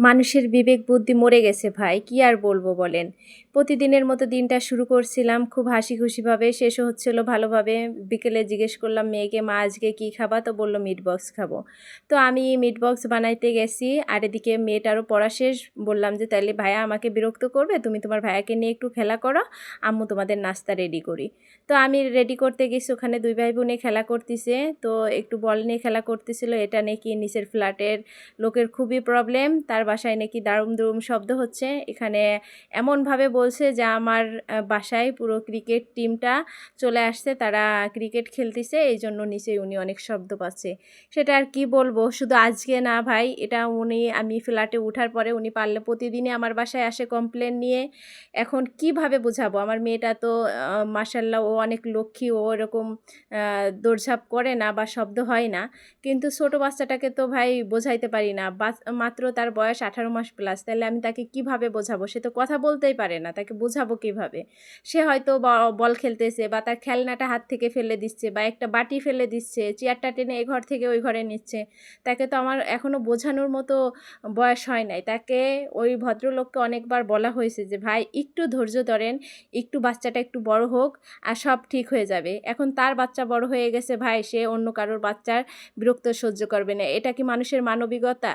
মানুষের বিবেক বুদ্ধি মরে গেছে ভাই, কি আর বলবো বলেন। প্রতিদিনের মতো দিনটা শুরু করছিলাম খুব হাসি খুশিভাবে, শেষও হচ্ছিল ভালোভাবে। বিকেলে জিজ্ঞেস করলাম মেয়েকে, মা আজকে কি খাবা? তো বলল মিট বক্স খাবো। তো আমি মিট বক্স বানাইতে গেছি, আর এদিকে মেয়েটারও পড়া শেষ। বললাম যে তাইলে ভাইয়া আমাকে বিরক্ত করবে, তুমি তোমার ভাইয়াকে নিয়ে একটু খেলা করো, আম্মু তোমাদের নাস্তা রেডি করি। তো আমি রেডি করতে গেছি, ওখানে দুই ভাই বোনে খেলা করতেছে। তো একটু বল নিয়ে খেলা করতেছিল, এটা নাকি নিচের ফ্ল্যাটের লোকের খুবই প্রবলেম, তার বাসায় নাকি দারুম দুরুম শব্দ হচ্ছে। এখানে এমনভাবে বলছে যে আমার বাসায় পুরো ক্রিকেট টিমটা চলে আসছে, তারা ক্রিকেট খেলতেছে, এই জন্য নিচে উনি অনেক শব্দ পাচ্ছে। সেটা আর কি বলবো, শুধু আজকে না ভাই, এটা আমি ফ্ল্যাটে ওঠার পরে উনি পারলে প্রতিদিনই আমার বাসায় আসে কমপ্লেন নিয়ে। এখন কিভাবে বোঝাবো? আমার মেয়েটা তো মাশাল্লাহ, ও অনেক লক্ষ্মী, ও এরকম দৌড়ঝাঁপ করে না বা শব্দ হয় না। কিন্তু ছোট বাচ্চাটাকে তো ভাই বোঝাইতে পারি না। মাত্র তার বয়স 18 মাস প্লাস। তাইলে আমি তাকে কিভাবে বোঝাবো? সে তো কথা বলতেই পারে না। তাকে বোঝাবো কিভাবে? সে হয়তো বল খেলতেছে বা তার খেলনাটা হাত থেকে ফেলে দিচ্ছে বা একটা বাটি ফেলে দিচ্ছে, চেয়ারটা টেনে এ ঘর থেকে ওই ঘরে নিচ্ছে। তাকে তো আমার এখনো বোঝানোর মতো বয়স হয় নাই। তাকে, ওই ভদ্রলোককে অনেকবার বলা হয়েছে যে, "ভাই একটু ধৈর্য ধরেন, একটু বাচ্চাটা একটু বড় হোক আর সব ঠিক হয়ে যাবে।" এখন তার বাচ্চা বড় হয়ে গেছে ভাই, সে অন্য কারোর বাচ্চার বিরক্ত সহ্য করবে না। এটা কি মানুষের মানবিকতা?